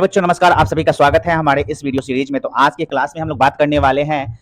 बच्चों नमस्कार, आप सभी का स्वागत है हमारे इस वीडियो सीरीज में। तो आज के क्लास में हम लोग बात करने वाले हैं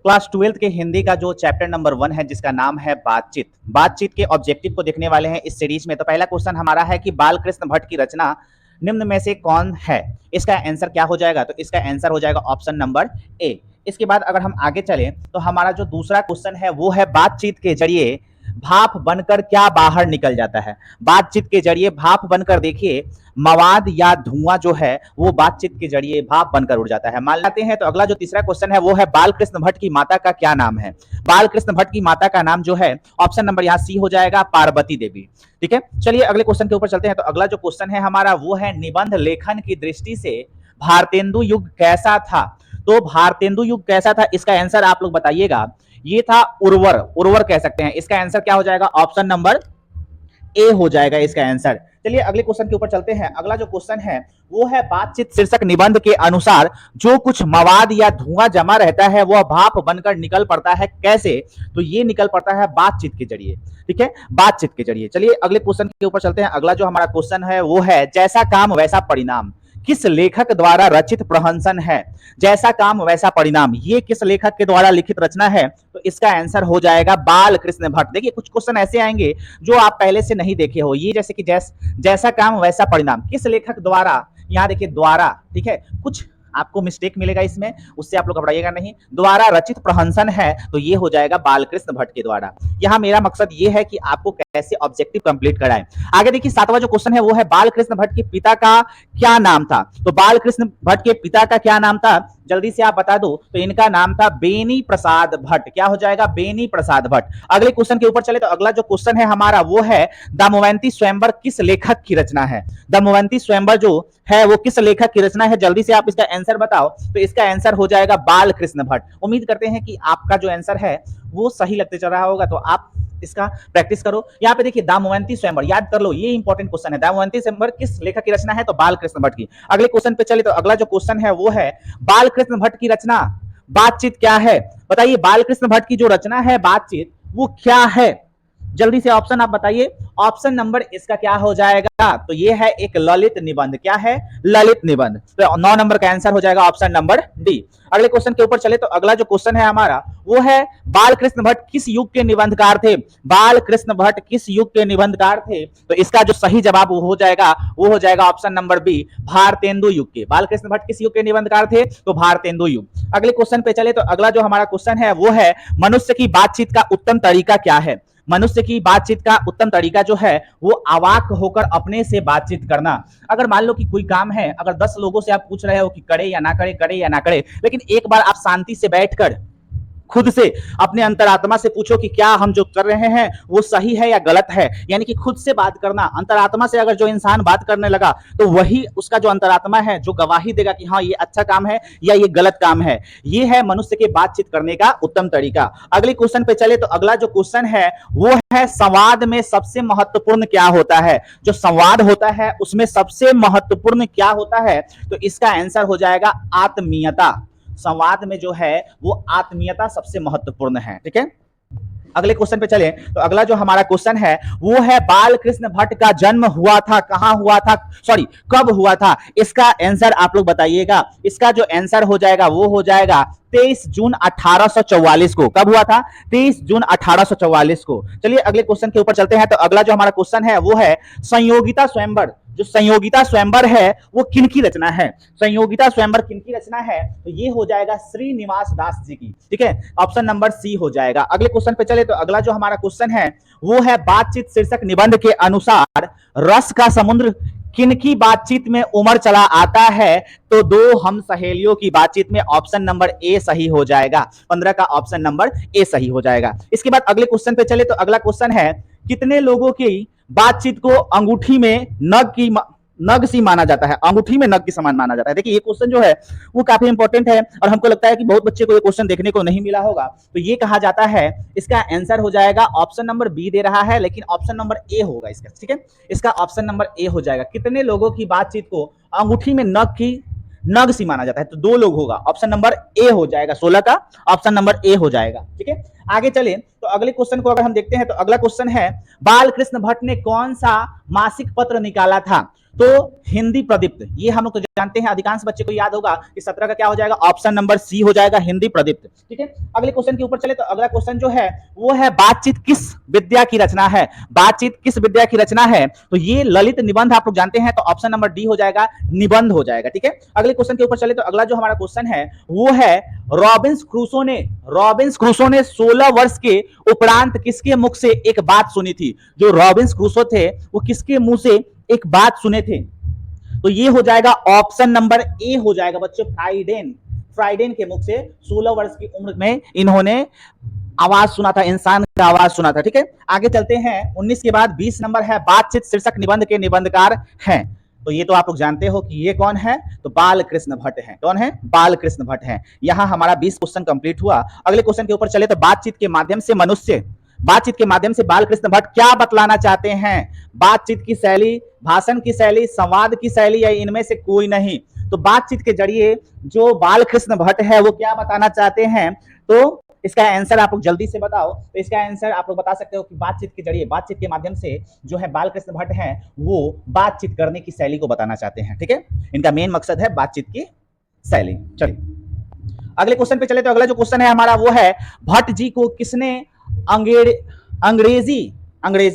क्लास 12th के हिंदी का जो चैप्टर नंबर 1 है, जिसका नाम है बातचीत। बातचीत के ऑब्जेक्टिव को देखने वाले हैं इस सीरीज में। तो पहला क्वेश्चन हमारा है कि बाल कृष्ण भट्ट की रचना निम्न में से कौन है। इसका आंसर क्या हो जाएगा? तो इसका आंसर हो जाएगा ऑप्शन नंबर ए। इसके बाद अगर हम आगे चले तो हमारा जो दूसरा क्वेश्चन है वो है बातचीत के जरिए भाप बनकर क्या बाहर निकल जाता है। बातचीत के जरिए भाप बनकर देखिए मवाद या धुआं जो है वो बातचीत के जरिए भाप बनकर उड़ जाता है। मान लेते हैं। तो अगला जो तीसरा क्वेश्चन है वो है बाल कृष्ण भट्ट की माता का क्या नाम है। बाल कृष्ण भट्ट की माता का नाम जो है ऑप्शन नंबर यहाँ सी हो जाएगा, पार्वती देवी। ठीक है, चलिए अगले क्वेश्चन के ऊपर चलते हैं। तो अगला जो क्वेश्चन है हमारा वो है निबंध लेखन की दृष्टि से भारतेंदु युग कैसा था। तो भारतेंदु युग कैसा था, इसका आंसर आप लोग बताइएगा। ये था उर्वर, उर्वर कह सकते हैं। इसका आंसर क्या हो जाएगा? ऑप्शन नंबर ए हो जाएगा इसका आंसर। चलिए अगले क्वेश्चन के ऊपर चलते हैं। अगला जो क्वेश्चन है वो है बातचीत शीर्षक निबंध के अनुसार जो कुछ मवाद या धुआं जमा रहता है वह भाप बनकर निकल पड़ता है, कैसे? तो ये निकल पड़ता है बातचीत के जरिए। ठीक है, बातचीत के जरिए। चलिए अगले क्वेश्चन के ऊपर चलते हैं। अगला जो हमारा क्वेश्चन है वो है जैसा काम वैसा परिणाम किस लेखक द्वारा रचित प्रहंसन है। जैसा काम वैसा परिणाम, ये किस लेखक के द्वारा लिखित रचना है? तो इसका आंसर हो जाएगा बाल कृष्ण भट्ट। देखिए कुछ क्वेश्चन ऐसे आएंगे जो आप पहले से नहीं देखे हो। ये जैसे कि जैसा काम वैसा परिणाम किस लेखक द्वारा, यहाँ देखिए द्वारा, ठीक है, कुछ आपको मिस्टेक मिलेगा इसमें, उससे आप लोग घबराइएगा नहीं। द्वारा रचित प्रहंसन है तो ये हो जाएगा बाल कृष्ण भट्ट के द्वारा। यहाँ मेरा मकसद ये है कि आपको कैसे ऑब्जेक्टिव कंप्लीट कराएं। आगे देखिए सातवां जो क्वेश्चन है वो है बाल कृष्ण भट्ट के पिता का क्या नाम था। तो बाल कृष्ण भट्ट के पिता का क्या नाम था, जल्दी से आप बता दो। तो इनका नाम था बेनी प्रसाद भट्ट। क्या हो जाएगा? बेनी प्रसाद भट्ट। अगले क्वेश्चन के ऊपर चले तो अगला जो क्वेश्चन है हमारा वो है दमवंती स्वयंवर किस लेखक की रचना है। दमवंती स्वयंवर जो है वो किस लेखक की रचना है, जल्दी से आप इसका आंसर बताओ। तो इसका आंसर हो जाएगा बाल कृष्ण भट्ट। उम्मीद करते हैं कि आपका जो आंसर है वो सही लगते चल रहा होगा, तो आप इसका प्रैक्टिस करो। यहाँ पे देखिए दमवंती स्वयंवर याद कर लो, ये इंपॉर्टेंट क्वेश्चन है। दमवंती स्वयंवर किस लेखक की रचना है? तो बाल कृष्ण भट्ट की। अगले क्वेश्चन पे चले तो अगला जो क्वेश्चन है वो है बाल कृष्ण भट्ट की रचना बातचीत क्या है। बताइए बाल कृष्ण भट्ट की जो रचना है बातचीत वो क्या है, जल्दी से ऑप्शन आप बताइए। ऑप्शन नंबर इसका क्या हो जाएगा? तो ये है एक ललित निबंध। क्या है? ललित निबंध। तो 9 नंबर का आंसर हो जाएगा ऑप्शन नंबर डी। अगले क्वेश्चन के ऊपर चले तो अगला जो क्वेश्चन है हमारा वो है बाल कृष्ण भट्ट किस युग के निबंधकार थे। बाल कृष्ण भट्ट किस युग के निबंधकार थे? तो इसका जो सही जवाब हो जाएगा वो हो जाएगा ऑप्शन नंबर बी, भारतेंदु युग के। बाल कृष्ण भट्ट किस युग के निबंधकार थे? तो भारतेंदु युग। अगले क्वेश्चन पे चले तो अगला जो हमारा क्वेश्चन है वो है मनुष्य की बातचीत का उत्तम तरीका क्या है। मनुष्य की बातचीत का उत्तम तरीका जो है वो अवाक होकर अपने से बातचीत करना। अगर मान लो कि कोई काम है, अगर 10 लोगों से आप पूछ रहे हो कि करे या ना करे, करे या ना करे, लेकिन एक बार आप शांति से बैठकर खुद से अपने अंतरात्मा से पूछो कि क्या हम जो कर रहे हैं वो सही है या गलत है। यानी कि खुद से बात करना, अंतरात्मा से अगर जो इंसान बात करने लगा तो वही उसका जो अंतरात्मा है जो गवाही देगा कि हाँ ये अच्छा काम है या ये गलत काम है। ये है मनुष्य के बातचीत करने का उत्तम तरीका। अगले क्वेश्चन पे चले तो अगला जो क्वेश्चन है वो है संवाद में सबसे महत्वपूर्ण क्या होता है। जो संवाद होता है उसमें सबसे महत्वपूर्ण क्या होता है? तो इसका आंसर हो जाएगा आत्मीयता। संवाद में जो है वो आत्मीयता सबसे महत्वपूर्ण है। ठीक है, अगले क्वेश्चन पे चले तो अगला जो हमारा क्वेश्चन है वो है बाल कृष्ण भट्ट का जन्म हुआ था, कहां हुआ था, सॉरी कब हुआ था। इसका आंसर आप लोग बताइएगा। इसका जो आंसर हो जाएगा वो हो जाएगा 23 जून 1844 को। कब हुआ था? 23 जून 1844 को। चलिए अगले क्वेश्चन के ऊपर चलते हैं। तो अगला जो हमारा क्वेश्चन है वो है संयोगिता स्वयंवर। जो संयोगिता स्वयंवर है वो किनकी रचना है। संयोगिता स्वयंवर किनकी रचना है? तो ये हो जाएगा श्रीनिवास दास जी की। ठीक है, ऑप्शन नंबर सी हो जाएगा। अगले क्वेश्चन पे चले तो अगला जो हमारा क्वेश्चन है वो है बातचीत शीर्षक निबंध के अनुसार रस का समुद्र किनकी बातचीत में उमड़ चला आता है। तो दो हम सहेलियों की बातचीत में ऑप्शन नंबर ए सही हो जाएगा। 15 का ऑप्शन नंबर ए सही हो जाएगा। इसके बाद अगले क्वेश्चन पे चले तो अगला क्वेश्चन है कितने लोगों की बातचीत को अंगूठी में नग सी माना जाता है। अंगूठी में नग के समान माना जाता है। देखिए ये क्वेश्चन जो है वो काफी इंपॉर्टेंट है और हमको लगता है कि बहुत बच्चे को ये क्वेश्चन देखने को नहीं मिला होगा। तो ये कहा जाता है, इसका आंसर हो जाएगा ऑप्शन नंबर बी दे रहा है, लेकिन ऑप्शन नंबर ए होगा इसका। ठीक है, इसका ऑप्शन नंबर ए हो जाएगा। कितने लोगों की बातचीत को अंगूठी में नग सी माना जाता है? तो 2 लोग होगा। ऑप्शन नंबर ए हो जाएगा। 16 का ऑप्शन नंबर ए हो जाएगा। ठीक है, आगे चले तो अगले क्वेश्चन को अगर हम देखते हैं तो अगला क्वेश्चन है बाल कृष्ण भट्ट ने कौन सा मासिक पत्र निकाला था। तो हिंदी प्रदीप्त, ये हम लोग तो जानते हैं, अधिकांश बच्चे को याद होगा कि 17 का क्या हो जाएगा, ऑप्शन नंबर सी हो जाएगा, हिंदी प्रदीप्त। ठीक है, अगले क्वेश्चन के ऊपर चले तो अगला क्वेश्चन जो है वो है बातचीत किस विद्या की रचना है। बातचीत किस विद्या की रचना है, तो ये ललित निबंध आप लोग जानते हैं, तो ऑप्शन नंबर डी हो जाएगा, निबंध हो जाएगा। ठीक है, अगले क्वेश्चन के ऊपर चले तो अगला जो हमारा क्वेश्चन है वो है रॉबिन्स क्रूसो ने 16 वर्ष के उपरांत किसके मुख से एक बात सुनी थी। जो रॉबिन्स क्रूसो थे वो किसके मुंह से एक बात सुने थे, तो ये हो जाएगा ऑप्शन नंबर ए हो जाएगा बच्चों, फ्राइडेन के मुख से 16 वर्ष की उम्र में इन्होंने आवाज सुना था, इंसान का आवाज सुना था। ठीक है, आगे चलते हैं, 19 के बाद 20 नंबर है बातचीत शीर्षक निबंध के निबंधकार हैं। तो ये तो आप लोग जानते हो कि ये कौन है, तो बालकृष्ण भट्ट हैं। कौन है, बालकृष्ण भट्ट हैं। यहां हमारा 20 क्वेश्चन कंप्लीट हुआ। अगले क्वेश्चन के ऊपर चले तो बातचीत के माध्यम से बालकृष्ण भट्ट क्या बतलाना चाहते हैं। बातचीत की शैली, भाषण की शैली, संवाद की शैली, या इनमें से कोई नहीं। तो बातचीत के जरिए जो बालकृष्ण भट्ट है वो क्या बताना चाहते हैं, तो इसका आंसर आप लोग जल्दी से बताओ। तो इसका आंसर आप लोग बता सकते हो कि बातचीत के जरिए, बातचीत के माध्यम से जो है बालकृष्ण भट्ट हैं वो बातचीत करने की शैली को बताना चाहते हैं। ठीक है, इनका मेन मकसद है बातचीत की शैली। चलिए अगले क्वेश्चन पे चले तो अगला जो क्वेश्चन है हमारा वो है भट्ट जी को किसने अंग्रेजी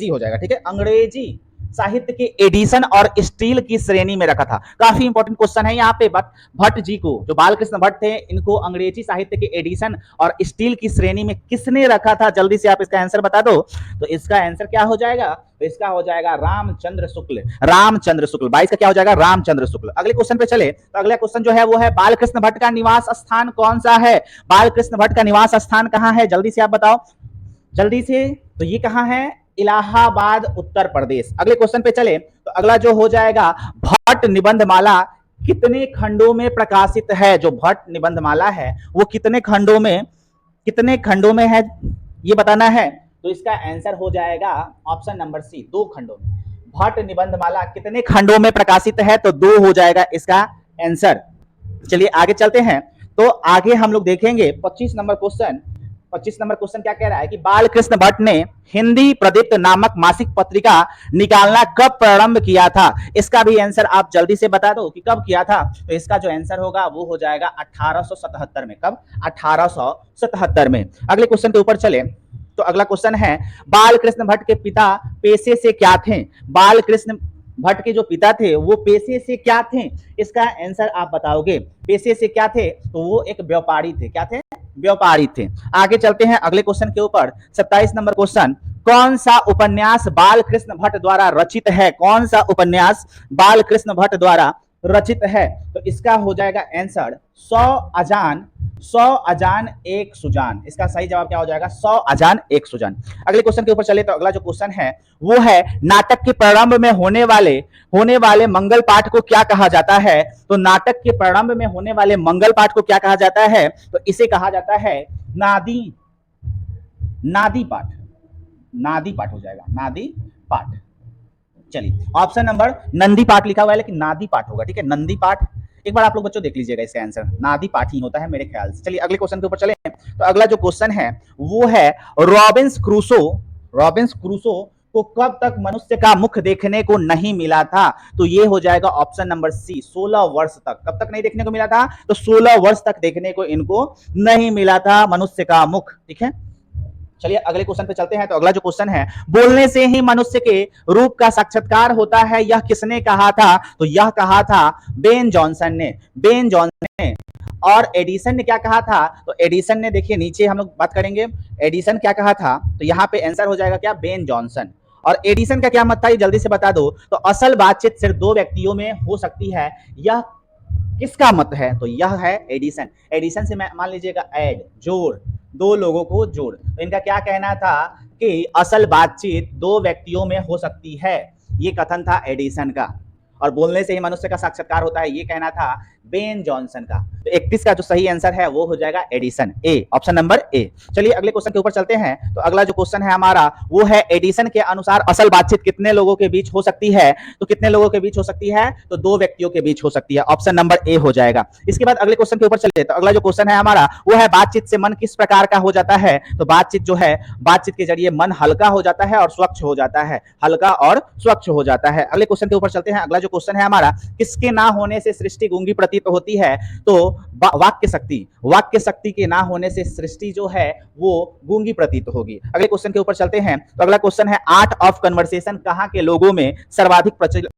हो जाएगा। ठीक है, अंग्रेजी साहित्य के एडिशन और स्टील की श्रेणी में रखा था। काफी इंपॉर्टेंट क्वेश्चन है यहाँ पे। भट्ट जी को, जो बालकृष्ण भट्ट थे, इनको अंग्रेजी साहित्य के एडिशन और स्टील की श्रेणी में किसने रखा था, जल्दी से आप इसका आंसर बता दो। तो इसका आंसर क्या हो जाएगा, तो इसका हो जाएगा रामचंद्र शुक्ल। 22 का क्या हो जाएगा, रामचंद्र शुक्ल। अगले क्वेश्चन पे चले तो अगला क्वेश्चन जो है वो है बालकृष्ण भट्ट का निवास स्थान कौन सा है। बालकृष्ण भट्ट का निवास स्थान कहाँ है, जल्दी से आप बताओ, जल्दी से। तो ये कहाँ है, इलाहाबाद, उत्तर प्रदेश। अगले क्वेश्चन पे चले तो अगला जो हो जाएगा भट्ट निबंधमाला कितने खंडों में प्रकाशित है। जो भट्ट निबंधमाला है वो कितने खंडों में है ये बताना है। तो इसका आंसर हो जाएगा ऑप्शन नंबर सी, 2 खंडों में। भट्ट निबंधमाला कितने खंडों में प्रकाशित है, तो 2 हो जाएगा इसका आंसर। चलिए आगे चलते हैं, तो आगे हम लोग देखेंगे 25 नंबर क्वेश्चन क्या कह रहा है कि बालकृष्ण भट्ट ने हिंदी प्रदीप्त नामक मासिक पत्रिका निकालना कब प्रारंभ किया था। इसका भी आंसर आप जल्दी से बता दो कि कब किया था। तो इसका जो आंसर होगा वो हो जाएगा 1877 में। कब, 1877 में। अगले क्वेश्चन के ऊपर चले तो अगला क्वेश्चन है बालकृष्ण भट्ट के पिता पेशे से क्या थे। बालकृष्ण भट्ट के जो पिता थे वो पेशे से क्या थे, इसका आंसर आप बताओगे। पेशे से क्या थे, तो वो एक व्यापारी थे। क्या थे, व्यापारी थे। आगे चलते हैं अगले क्वेश्चन के ऊपर, 27 नंबर क्वेश्चन, कौन सा उपन्यास बालकृष्ण भट्ट द्वारा रचित है। कौन सा उपन्यास बालकृष्ण भट्ट द्वारा रचित है, तो इसका हो जाएगा आंसर 100 अजान एक सुजान। इसका सही जवाब क्या हो जाएगा, 100 अजान एक सुजान। अगले क्वेश्चन के ऊपर चले तो अगला जो क्वेश्चन है वो है नाटक के प्रारंभ में होने वाले मंगल पाठ को क्या कहा जाता है। तो नाटक के प्रारंभ में होने वाले मंगल पाठ को क्या कहा जाता है, तो इसे कहा जाता है नादी पाठ हो जाएगा, नादी पाठ। चलिए ऑप्शन नंबर नंदी पाठ लिखा हुआ है लेकिन नादी पाठ होगा। ठीक है, नंदी पाठ। एक बार आप लोग बच्चों देख लीजिएगा, इसका आंसर नादी पाठ ही होता है मेरे ख्याल से। चलिए अगले क्वेश्चन के ऊपर चले तो अगला जो क्वेश्चन है वो है रॉबिन्स क्रूसो को कब तक मनुष्य का मुख देखने को नहीं मिला था। तो ये हो जाएगा ऑप्शन नंबर सी, 16 वर्ष तक। कब तक नहीं देखने को मिला था, तो 16 वर्ष तक देखने को इनको नहीं मिला था मनुष्य का मुख। ठीक है, चलिए अगले क्वेश्चन पे चलते हैं तो अगला जो क्वेश्चन है, बोलने से ही मनुष्य के रूप का साक्षात्कार होता है, यह किसने कहा था। तो यह कहा था बेन जॉनसन ने। और एडिसन ने क्या कहा था, तो एडिसन ने, देखिए नीचे हम लोग बात करेंगे एडिसन क्या कहा था, तो यहाँ पे आंसर हो जाएगा क्या, बेन जॉनसन। और एडिसन का क्या मत था ये जल्दी से बता दो। तो असल बातचीत सिर्फ 2 व्यक्तियों में हो सकती है, यह किसका मत है, तो यह है एडिसन से मान लीजिएगा ऐड, जोड़, 2 लोगों को जोड़। तो इनका क्या कहना था कि असल बातचीत 2 व्यक्तियों में हो सकती है, ये कथन था एडिसन का। और बोलने से ही मनुष्य का साक्षात्कार होता है, ये कहना था बेन जॉनसन का। तो 31 का जो सही आंसर है वो हो जाएगा Edison, A, option number A. चलिए अगले क्वेश्चन के ऊपर चलते हैं। तो अगला जो क्वेश्चन है हमारा वो है एडिसन के अनुसार असल बातचीत कितने लोगों के बीच हो सकती है? तो कितने लोगों के बीच हो सकती है? तो 2 व्यक्तियों के बीच हो सकती है, ऑप्शन नंबर ए हो जाएगा। इसके बाद अगले क्वेश्चन के ऊपर चलते हैं। तो अगला जो क्वेश्चन है हमारा वो है बातचीत से मन किस प्रकार का हो जाता है? तो बातचीत जो है, बातचीत के जरिए मन हल्का हो जाता है और स्वच्छ हो जाता है, हल्का और स्वच्छ हो जाता है। अगले क्वेश्चन के ऊपर चलते हैं। अगला जो क्वेश्चन है हमारा, किसके ना होने से सृष्टि गूंगी प्रतीत होती है? तो वाक्य शक्ति, वाक्य शक्ति के ना होने से सृष्टि जो है वो गूंगी प्रतीत होगी। अगले क्वेश्चन के ऊपर चलते हैं। तो अगला क्वेश्चन है आर्ट ऑफ कन्वर्सेशन कहाँ के लोगों में सर्वाधिक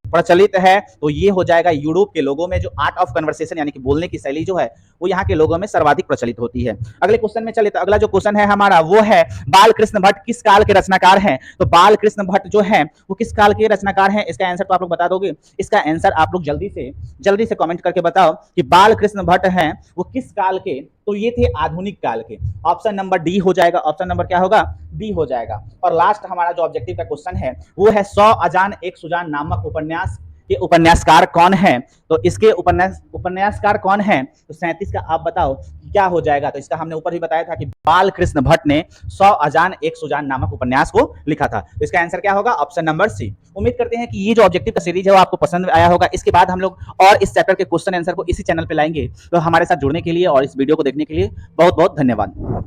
प्रचलित है? तो ये हो जाएगा यूरोप के लोगों में, जो आर्ट ऑफ कन्वर्सेशन यानी कि बोलने की शैली जो है वो यहाँ के लोगों में सर्वाधिक प्रचलित होती है। अगले क्वेश्चन में चले। तो अगला जो क्वेश्चन है हमारा वो है बालकृष्ण भट्ट किस काल के रचनाकार हैं? तो बालकृष्ण भट्ट जो है वो किस काल के रचनाकार हैं? इसका आंसर तो आप लोग बता दोगे। इसका आंसर आप लोग जल्दी से कमेंट करके बताओ कि बालकृष्ण भट्ट हैं वो किस काल के? तो ये थे आधुनिक काल के, ऑप्शन नंबर डी हो जाएगा। ऑप्शन नंबर क्या होगा? डी हो जाएगा। और लास्ट हमारा जो ऑब्जेक्टिव का क्वेश्चन है वो है 100 अजान एक सुजान नामक उपन्यास के उपन्यासकार कौन है? तो इसके उपन्यासकार कौन है? तो 37 का आप बताओ क्या हो जाएगा। तो इसका हमने ऊपर ही बताया था कि बालकृष्ण भट्ट ने 100 अजान एक सुजान नामक उपन्यास को लिखा था। तो इसका आंसर क्या होगा? Option number C. उम्मीद करते हैं कि ये जो ऑब्जेक्टिव का सीरीज है वो आपको पसंद आया होगा। इसके बाद हम लोग और इस चैप्टर के क्वेश्चन आंसर को इसी चैनल पे लाएंगे। तो हमारे साथ जुड़ने के लिए और इस वीडियो को देखने के लिए बहुत बहुत धन्यवाद।